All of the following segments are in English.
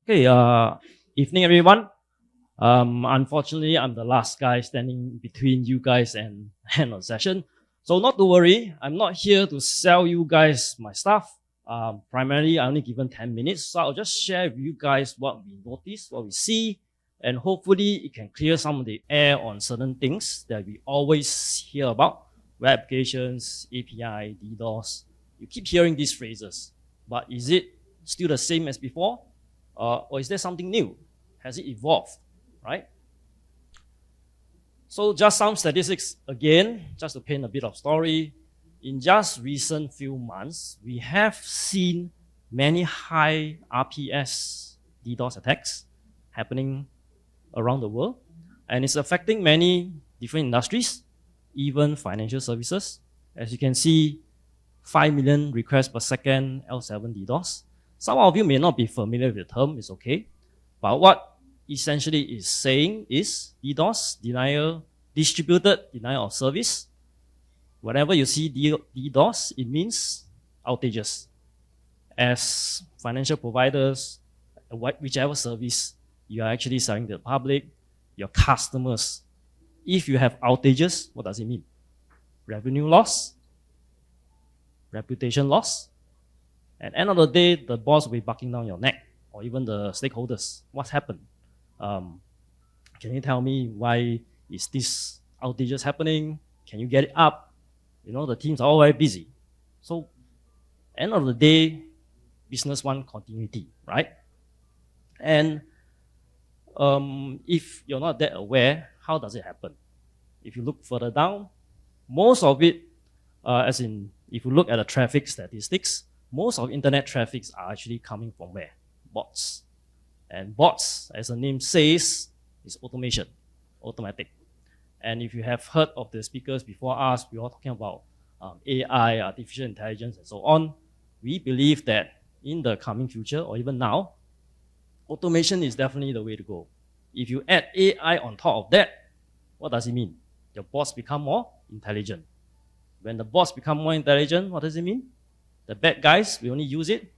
Okay, evening everyone. Unfortunately, I'm the last guy standing between you guys and end of session. So not to worry, I'm not here to sell you guys my stuff. Primarily, I only given 10 minutes, so I'll just share with you guys what we notice, what we see, and hopefully it can clear some of the air on certain things that we always hear about. Web applications, API, DDoS. You keep hearing these phrases, but is it still the same as before? Or is there something new? Has it evolved, right? So just some statistics again, just to paint a bit of story. In just recent few months, we have seen many high RPS DDoS attacks happening around the world, and it's affecting many different industries, even financial services. As you can see, 5 million requests per second L7 DDoS. Some of you may not be familiar with the term, it's okay. But what essentially is saying is DDoS, distributed denial of service. Whenever you see DDoS, it means outages. As financial providers, whichever service you are actually selling to the public, your customers, if you have outages, what does it mean? Revenue loss, reputation loss. At the end of the day, the boss will be barking down your neck, or even the stakeholders. What's happened? Can you tell me why is this outages happening? Can you get it up? You know, the teams are all very busy. So, end of the day, business want continuity, right? And if you're not that aware, how does it happen? If you look further down, most of it, as in, if you look at the traffic statistics, most of internet traffics are actually coming from where? Bots. And bots, as the name says, is automation, automatic. And if you have heard of the speakers before us, we are talking about AI, artificial intelligence, and so on. We believe that in the coming future, or even now, automation is definitely the way to go. If you add AI on top of that, what does it mean? Your bots become more intelligent. When the bots become more intelligent, what does it mean? The bad guys will only use it,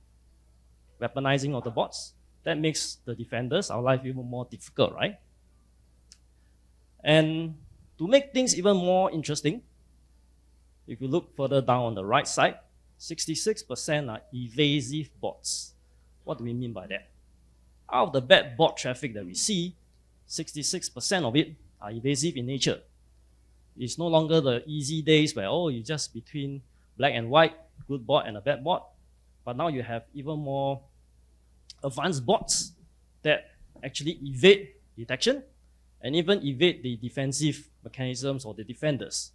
weaponizing of the bots. That makes the defenders, our life even more difficult, right? And to make things even more interesting, if you look further down on the right side, 66% are evasive bots. What do we mean by that? Out of the bad bot traffic that we see, 66% of it are evasive in nature. It's no longer the easy days where, oh, you just between black and white, good bot and a bad bot. But now you have even more advanced bots that actually evade detection and even evade the defensive mechanisms or the defenders.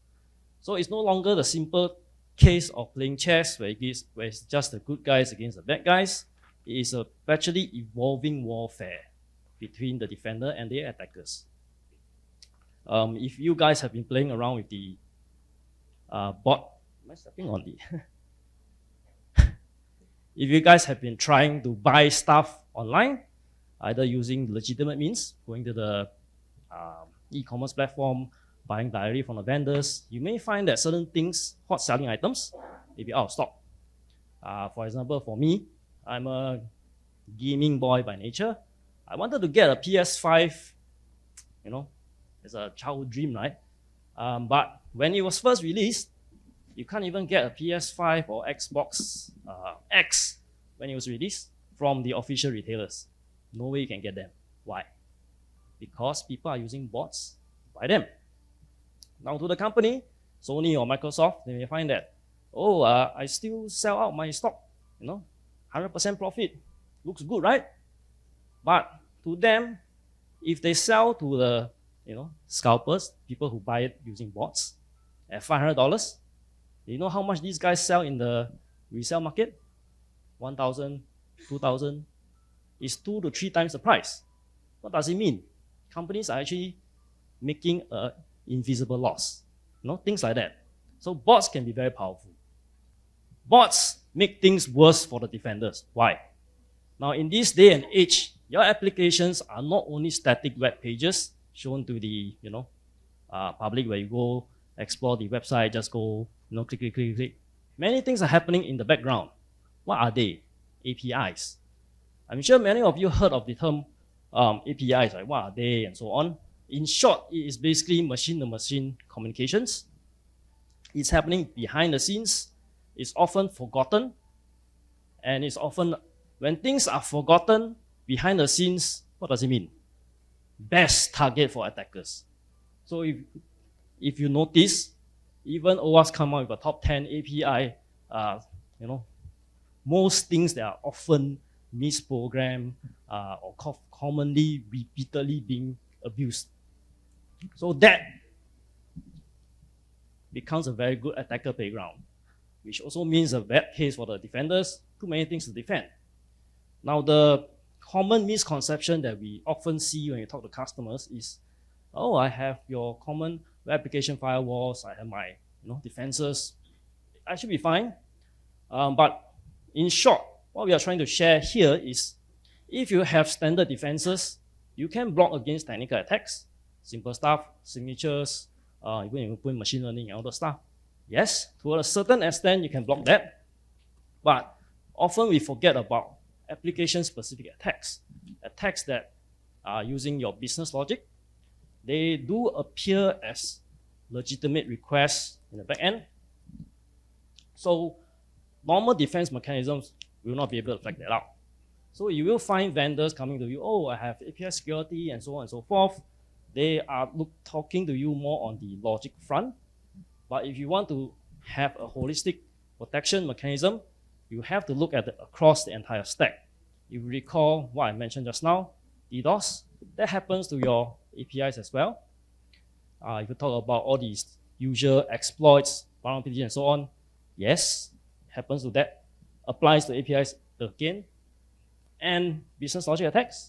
So it's no longer the simple case of playing chess where it's just the good guys against the bad guys. It is a actually evolving warfare between the defender and the attackers. If you guys have been playing around with the bot, am I stepping on the? If you guys have been trying to buy stuff online, either using legitimate means, going to the e-commerce platform, buying directly from the vendors, you may find that certain things, hot selling items, may be out of stock. For example, for me, I'm a gaming boy by nature. I wanted to get a PS5, you know, it's a childhood dream, right? But when it was first released, you can't even get a PS5 or Xbox X when it was released from the official retailers. No way you can get them. Why? Because people are using bots to buy them. Now to the company, Sony or Microsoft, they may find that, oh, I still sell out my stock, 100% profit. Looks good, right? But to them, if they sell to the scalpers, people who buy it using bots at $500, you know how much these guys sell in the resale market? 1,000, 2,000. It's 2 to 3 times the price. What does it mean? Companies are actually making an invisible loss. Things like that. So bots can be very powerful. Bots make things worse for the defenders. Why? Now in this day and age, your applications are not only static web pages shown to the public where you go explore the website, just go click, click, click, click. Many things are happening in the background. What are they? APIs. I'm sure many of you heard of the term APIs, like what are they and so on. In short, it is basically machine-to-machine communications. It's happening behind the scenes. It's often forgotten. And it's often, when things are forgotten behind the scenes, what does it mean? Best target for attackers. So if you notice, even OWASP come out with a top 10 API, most things that are often misprogrammed or commonly, repeatedly being abused. So that becomes a very good attacker playground, which also means a bad case for the defenders, too many things to defend. Now, the common misconception that we often see when you talk to customers is, oh, I have your common web application firewalls, I have my defenses, I should be fine. But in short, what we are trying to share here is, if you have standard defenses, you can block against technical attacks, simple stuff, signatures, even if you put machine learning and all that stuff. Yes, to a certain extent, you can block that. But often we forget about application-specific attacks, attacks that are using your business logic. They do appear as legitimate requests in the back end. So normal defense mechanisms will not be able to flag that out. So you will find vendors coming to you, oh, I have API security and so on and so forth. They are talking to you more on the logic front. But if you want to have a holistic protection mechanism, you have to look at across the entire stack. If you recall what I mentioned just now, DDoS, that happens to your APIs as well. If you talk about all these usual exploits, vulnerability and so on, yes, it happens to that. Applies to APIs again. And business logic attacks.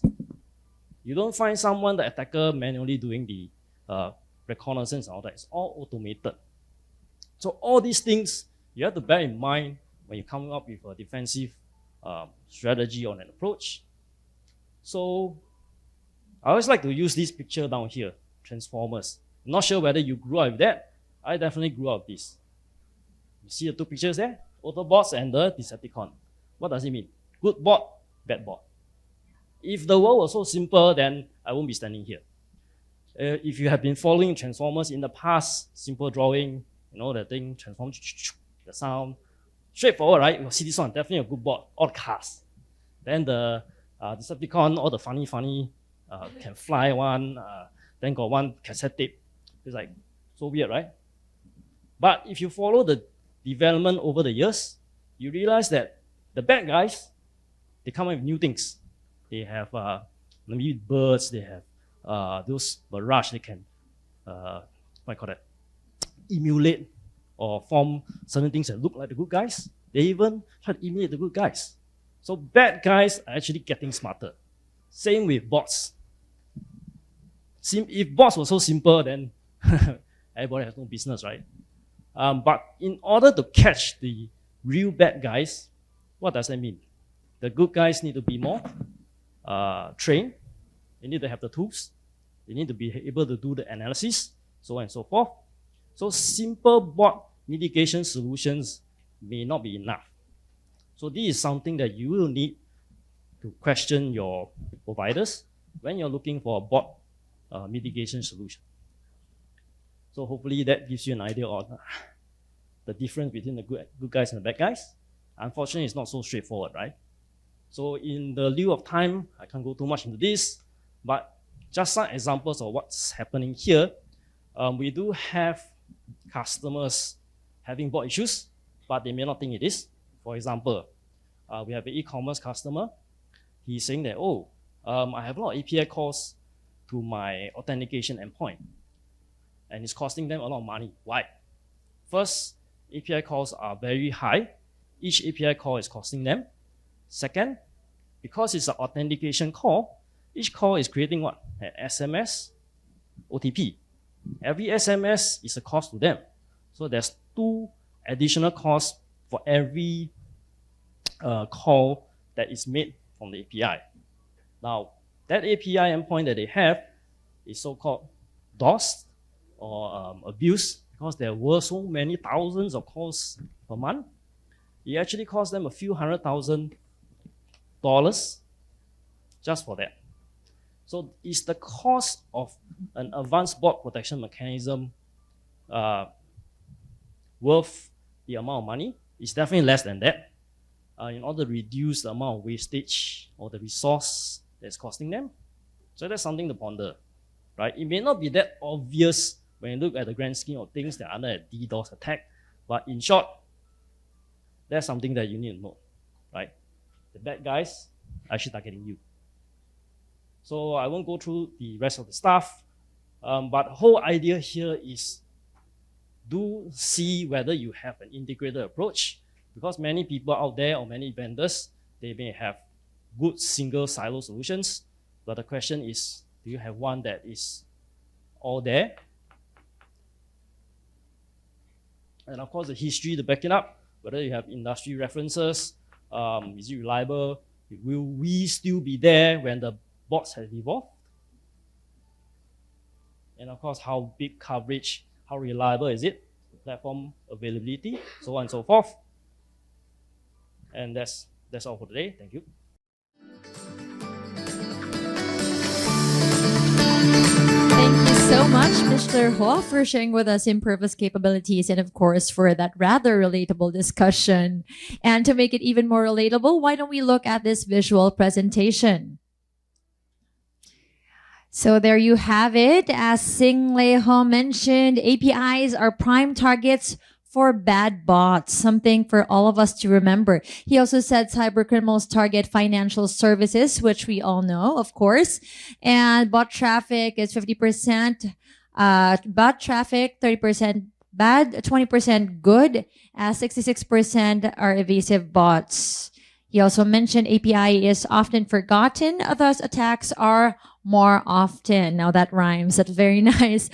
You don't find someone, the attacker, manually doing the reconnaissance and all that. It's all automated. So all these things you have to bear in mind when you come up with a defensive strategy or an approach. So I always like to use this picture down here, Transformers. I'm not sure whether you grew up with that. I definitely grew up with this. You see the two pictures there? Autobots and the Decepticon. What does it mean? Good bot, bad bot. If the world was so simple, then I won't be standing here. If you have been following Transformers in the past, simple drawing, the thing transforms, the sound, straightforward, right? You'll see this one, definitely a good bot, all the cars. Then the Decepticon, all the funny, can fly one, then got one cassette tape. It's like, so weird, right? But if you follow the development over the years, you realize that the bad guys, they come up with new things. They have maybe birds, they have those barrage, they can, emulate or form certain things that look like the good guys. They even try to emulate the good guys. So bad guys are actually getting smarter. Same with bots. If bots were so simple, then everybody has no business, right? But in order to catch the real bad guys, what does that mean? The good guys need to be more trained. They need to have the tools. They need to be able to do the analysis, so on and so forth. So simple bot mitigation solutions may not be enough. So this is something that you will need to question your providers when you're looking for a bot mitigation solution. So hopefully that gives you an idea of the difference between the good guys and the bad guys. Unfortunately, it's not so straightforward, right? So in the lieu of time, I can't go too much into this, but just some examples of what's happening here. We do have customers having bot issues, but they may not think it is. For example, we have an e-commerce customer. He's saying that, I have a lot of API calls to my authentication endpoint, and it's costing them a lot of money. Why? First, API calls are very high. Each API call is costing them. Second, because it's an authentication call, each call is creating what? An SMS, OTP. Every SMS is a cost to them. So there's 2 additional costs for every call that is made from the API. Now, that API endpoint that they have is so-called DOS or abuse, because there were so many thousands of calls per month. It actually cost them a few $100,000 just for that. So is the cost of an advanced bot protection mechanism worth the amount of money? It's definitely less than that. In order to reduce the amount of wastage or the resource that's costing them. So that's something to ponder, right? It may not be that obvious when you look at the grand scheme of things that are under a DDoS attack, but in short, that's something that you need to know, right? The bad guys are actually targeting you. So I won't go through the rest of the stuff, but the whole idea here is do see whether you have an integrated approach, because many people out there or many vendors, they may have good single silo solutions, but the question is, do you have one that is all there? And of course, the history to back it up, whether you have industry references, is it reliable? Will we still be there when the bots have evolved? And of course, how big coverage, how reliable is it? Platform availability, so on and so forth. And that's all for today. Thank you. Thank you so much, Mr. Ho, for sharing with us Imperva's capabilities and, of course, for that rather relatable discussion. And to make it even more relatable, why don't we look at this visual presentation? So there you have it. As Sing Lei Ho mentioned, APIs are prime targets for bad bots, something for all of us to remember. He also said cybercriminals target financial services, which we all know, of course. And bot traffic is 50%, bot traffic, 30% bad, 20% good, 66% are evasive bots. He also mentioned API is often forgotten, thus attacks are more often. Now that rhymes. That's very nice.